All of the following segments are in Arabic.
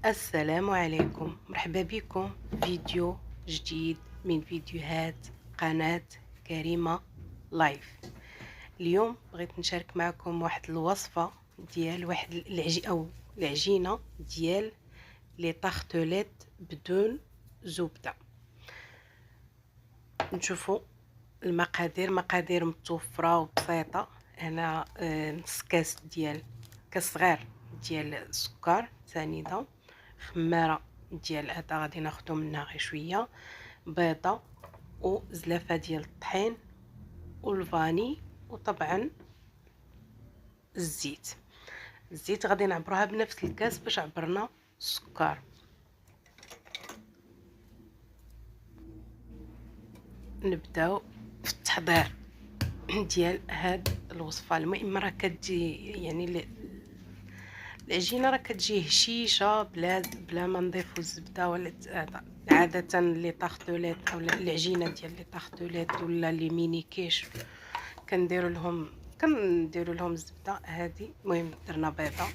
السلام عليكم، مرحبا بكم في فيديو جديد من فيديوهات قناة كريمة لايف. اليوم بغيت نشارك معكم واحد الوصفة ديال واحد العجينة ديال لي طاختوليت بدون زبدة. نشوفوا المقادير، مقادير متوفرة وبسيطة. هنا نص كاس ديال كاس صغير ديال السكر سنيدة، خمارة ديال هذا غادي ناخدو منها غير شويه، بيضه وزلافه ديال الطحين والفاني، وطبعا الزيت غادي نعبروها بنفس الكاس باش عبرنا السكر. نبداو في التحضير ديال هاد الوصفه. المهم راه كتجي يعني العجينه راه كتجي هشيشه بلا ما نضيفو الزبده ولا عاده لي طاختوليت او العجينه ديال لي طاختوليت ولا لي ميني كيش كنديروا لهم الزبده. هذه المهم درنا بيضه،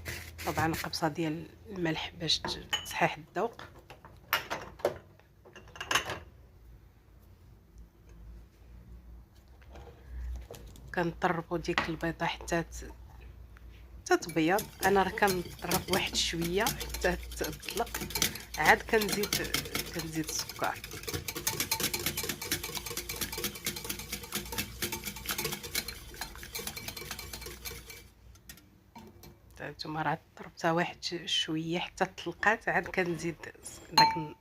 طبعا قبصه ديال الملح باش تصحيح الذوق. كنطربوا ديك البيضه حتى تبيض. انا راه كنطرب واحد شويه حتى تطلق، عاد كنزيد السكر. نتوما راه ضربتها واحد شويه حتى طلقات، عاد كنزيد داك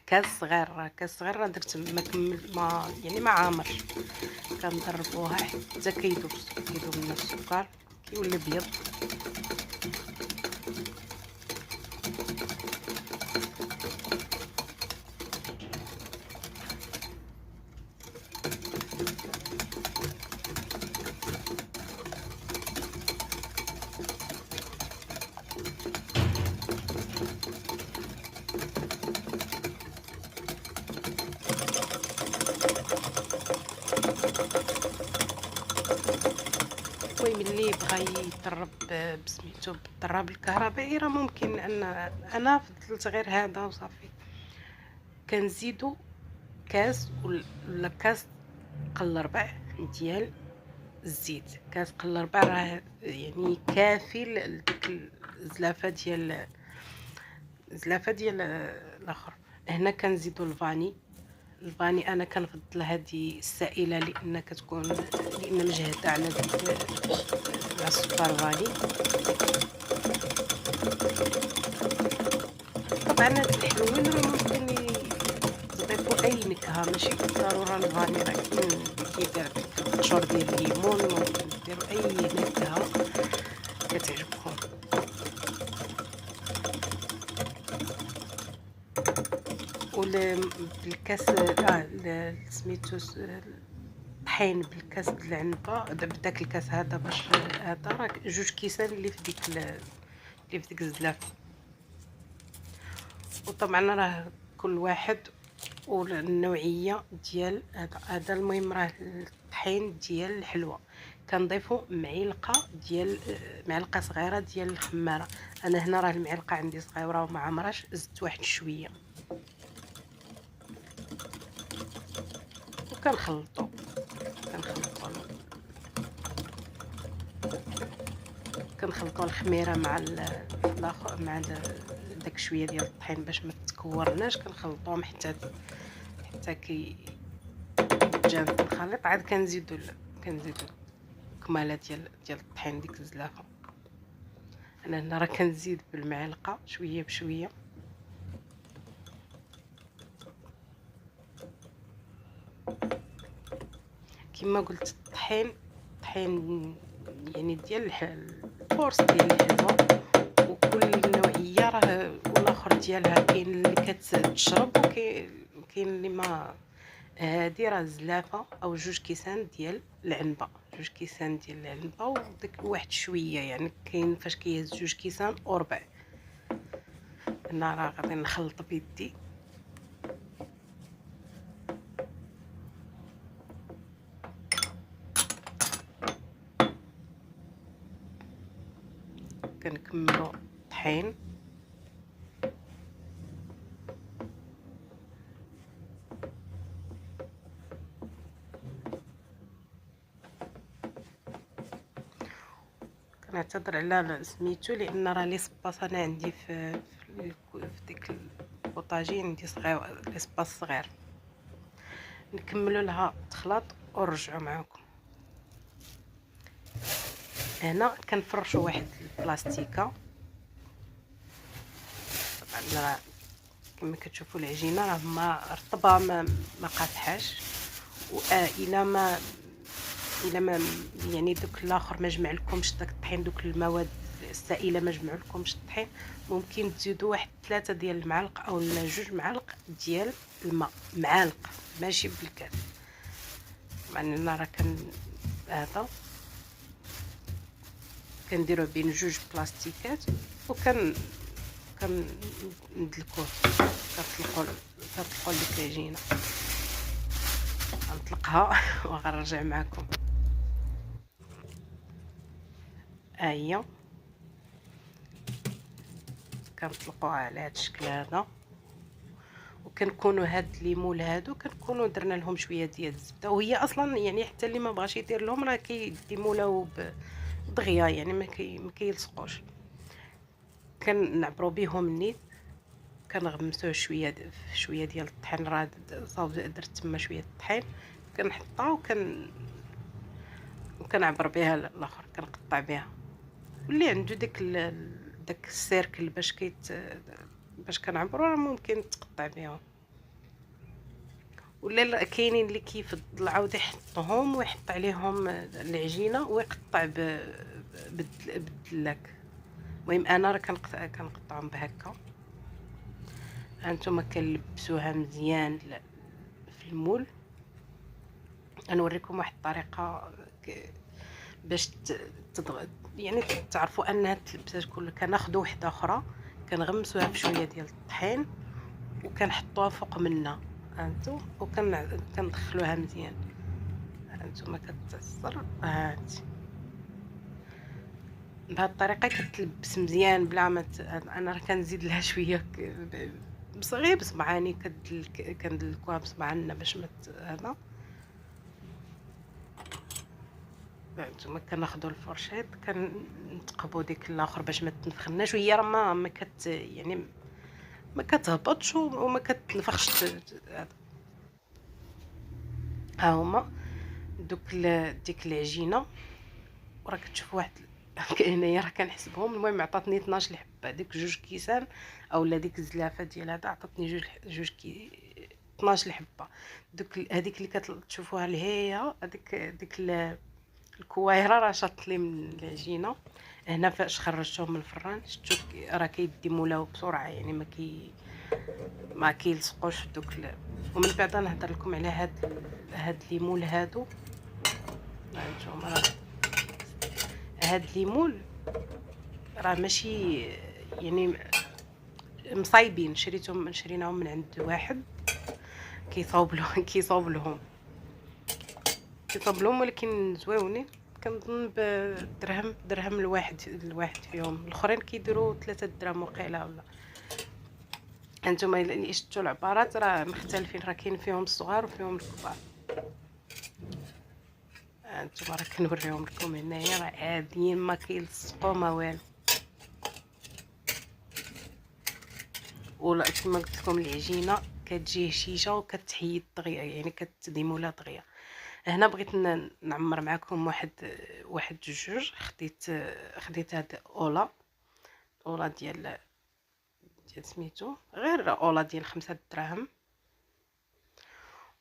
كاس صغير. راه درت ما كمل ما يعني ما عامرش. كنضربوها حتى كيذوب لنا السكر كيولي بيض. المهم اللي بغى يطرب بسميتو بالطراب الكهربائي راه ممكن. انا فضلت غير هذا وصافي. كنزيدو كاس ولا كاس قل ربع ديال الزيت. كاس قل ربع راه يعني كافي لديك الزلافه ديال الاخر. هنا كنزيدو الفاني انا كنفضل هذه السائله لان مجهده على السكر فاني. طبعا هاد الحلوين راه ممكن تضيفوا اي نكهه، ماشي بالضروره الفاني، راه كيدير القشور ديال الليمون. ممكن ديروا اي نكهه كتعجبكم. بالكاس سميتو الطحين بالكاس د العنبه بداك الكاس هذا باش هذا راه جوج كيسان اللي في ديك الزلافه. وطبعا راه كل واحد والنوعيه ديال هذا. المهم راه الطحين ديال الحلوه كنضيفوا معلقه صغيره ديال الخماره. انا هنا راه المعلقه عندي صغيره وما عمرش، زدت واحد شويه وكنخلطوا كنخلطوا الخميره داك شويه ديال الطحين باش ما تكورناش. كنخلطوهم حتى تجانس الخليط. عاد كنزيدوا كماله ديال الطحين ديك الزلافه. انا هنا راه كنزيد بالمعلقه شويه بشويه. كما قلت الطحين يعني ديال الفورس ديال الحلوه، وكل نوعيه راه والاخر ديالها. كاين اللي كتشرب وكاين اللي ما. هادي راه زلافه او جوج كيسان ديال العنبه، وديك واحد شويه يعني كاين فاش كيهز جوج كيسان وربع. انا راه غادي نخلط بيدي. كنكملو الطحين كنعتذر على سميتو لان راه لي سباس انا عندي في ديك البوطاجي عندي صغير، لي سباس صغير. نكملوا لها تخلاط ونرجعوا معكم. هنا كنفرشوا واحد البلاستيكه. طبعا راه كما كتشوفوا العجينه راه ما رطبه ما قاطحاش، الا ما يعني دوك الاخر ما جمع لكمش داك الطحين، دوك المواد السائله ما جمعوا لكمش الطحين، ممكن تزيدوا واحد 3 ديال المعالق او 2 معالق ديال الماء، معالق ماشي بالكاس. طبعا انا راه هذا كنديروه بين 2 بلاستيكات ندلكوه. كتطلقوا ديك العجينه، غنطلقها وغنرجع معكم. هي كنطلقوها على هذا الشكل هذا، وكنكونوا هاد الليمون هادو كنكونوا درنا لهم شويه ديال الزبده، وهي اصلا يعني حتى اللي ما بغاش يدير لهم راه كيديموا له دغيا، يعني ما كيلصقوش. كنعبروا بهم النيت، كنغمسوه شويه ديال الطحين، راه صاوب درت تما شويه الطحين كنحطها وكنعبر بها الاخر، كنقطع بها. واللي عنده داك السيركل باش كنعبروا راه ممكن تقطع بها. ولا كاينين اللي كيفضل عاود يحطهم ويحط عليهم العجينه ويقطع بالدلاك. المهم انا راه كنقطعهم بهكا. هانتوما كنلبسوها مزيان في المول. نوريكم واحد الطريقه باش يعني تعرفوا انها تلبسات كلها. كناخذوا وحده اخرى كنغمسوها بشويه ديال الطحين وكنحطوها فوق منها هانتو، كندخلوها مزيان. هانتوما كتعصر هانتي بهاد الطريقه كتلبس مزيان بلا ما انا راه كنزيد لها شويه بصغير بصبعاني كندلكوها بصبعنا باش ما هذا. نتوما كناخذوا الفرشيط كنتقبوا ديك الاخر باش ما تنفخناش، وهي راه ما يعني ما كتهبطش وما كتنفخش. ها هما ديك العجينه، وراه كتشوفوا واحد هنايا راه كنحسبهم. المهم عطاتني 12 حبه، ديك 2 كيسان اولا ديك الزلافه ديال هذا عطاتني 12 حبه. هذيك اللي كتشوفوها الهيه، ديك الكوايره راه شاط لي من العجينه. هنا فاش خرجتهم من الفران شفتوا راه كيديموا له بسرعه، يعني ما كيلصقوش دوك ومن بعد نهضر لكم على هاد الليمون هادو. هانتوما راه هاد الليمون راه ماشي يعني مصايبين، شريناهم من عند واحد كيصاوب لهم ولكن زويونين. كنظن بدرهم الواحد فيهم، الاخرين كيديروا 3 دراهم وقيله. ولا انتما اللي شفتوا العبارات راه مختلفين، راه كاين فيهم الصغار وفيهم الكبار. انتما راه كنوريهم لكم هنايا راه عاديين ما كيلصقوا ما والو. ولا كما قلت لكم العجينه كتجي هشيشه وكتحيد دغيا، يعني كتديموا لها دغيا. هنا بغيت نعمر معكم واحد جوج. خديت هاد اولا ديال سميتو، غير اولا ديال 5 دراهم.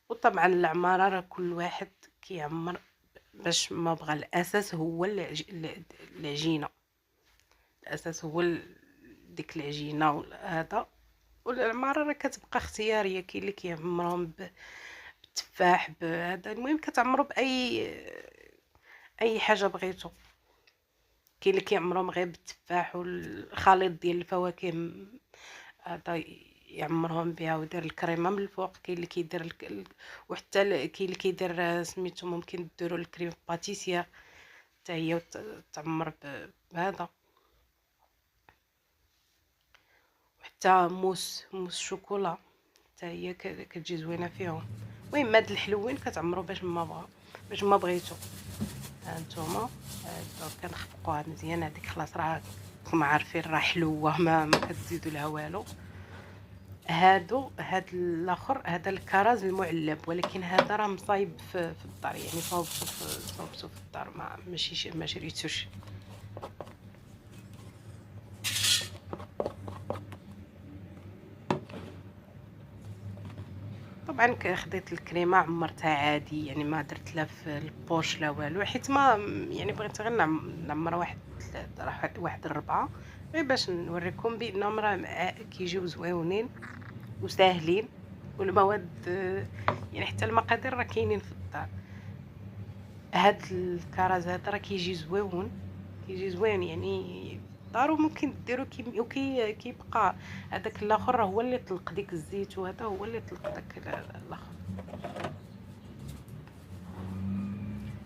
وطبعا العماره راه كل واحد كيعمر باش ما بغى. الاساس هو العجينه، الاساس هو ديك العجينه وهذا. والعماره راه كتبقى اختياريه، كاين اللي كيعمرهم بالتفاح بهذا. المهم كتعمروا اي حاجه بغيتو. كاين اللي كيعمرهم غير بالتفاح والخليط ديال الفواكه هذا يعمرهم بها ويدير الكريمه من الفوق. كاين اللي كيدير وحتى كاين اللي كيدير سميتو ممكن ديروا الكريم باتيسير حتى هي تعمر بهذا. وحتى موس شوكولا حتى هي كتجي زوينه فيهم. المهم هاد الحلوين كتعمروا باش ما بغيتو. هانتوما دونك كنخفقوها مزيان. هذيك خلاص راه راكم عارفين راه حلوه، ما كتزيدوا لها والو. هاد الاخر هذا الكرز المعلب، ولكن هذا راه مصايب في الدار، يعني صوبته في الدار، ما شريتوش. طبعا خديت الكريمه عمرتها عادي، يعني ما درت لا في البوش لا والو، حيت ما يعني بغيت غير نعمر واحد الربعه، غير باش نوريكم بانهم راه كيجيو زويونين وساهلين، والمواد يعني حتى المقادير راه كاينين في الدار. هاد الكرز هذا راه كيجي زوين يعني الدار، وممكن ديرو كيبقى. هذاك الاخر راه هو اللي طلق ديك الزيت، وهذا هو اللي طلق داك الاخر.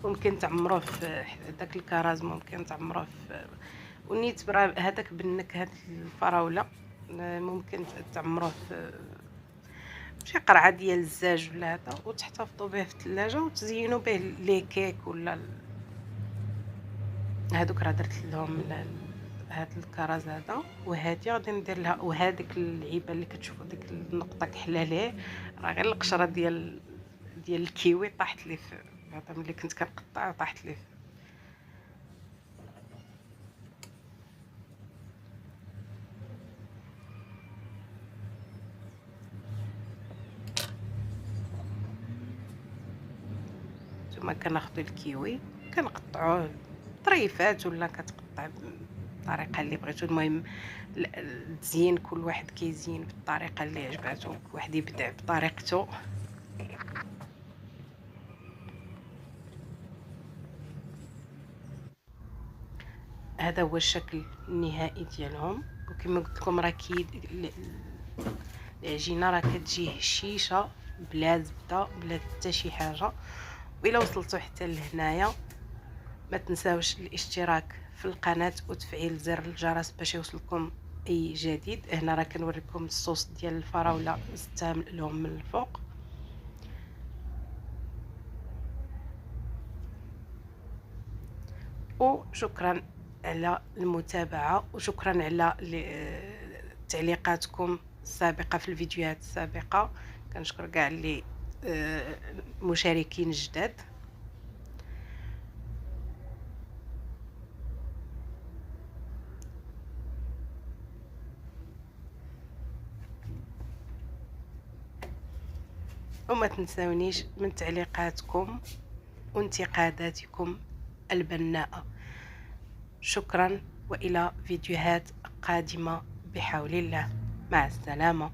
ممكن تعمروه في داك الكرز، ممكن تعمروه في ونيت هذاك بالنكهه الفراوله، ممكن تعمروه في شي قرعه ديال الزاج ولا هذا، وتحتفظوا به في الثلاجه وتزينوا به لي كيك ولا هادوك. راه درت لهم هاد الكرز هذا، وهادي غادي ندير لها، وهذيك العيبه اللي كتشوفوا ديك النقطه كحله ليه، راه غير القشره ديال الكيوي طاحت لي في هذا، ملي كنت كنقطع طاحت لي. ثم كناخذ الكيوي كنقطعوه طريفات، ولا كتقطع بالطريقه اللي بغيتو. المهم التزيين كل واحد كيزين بالطريقه اللي عجباتو، كل واحد يبدع بطريقته. هذا هو الشكل النهائي ديالهم. وكما قلت لكم راه العجينه راه كتجي هشيشه بلا زبده بلا حتى شي حاجه. وإلا وصلتوا حتى لهنايا ما تنساوش الاشتراك في القناه وتفعيل زر الجرس باش يوصلكم اي جديد. هنا راه كنوريكم الصوص ديال الفراوله زدتها لهم من الفوق. وشكرا على المتابعه، وشكرا على تعليقاتكم السابقه في الفيديوهات السابقه. كنشكر كاع اللي مشاركين جداد. وما تنسونيش من تعليقاتكم وانتقاداتكم البناءة. شكرا، وإلى فيديوهات قادمة بحول الله. مع السلامة.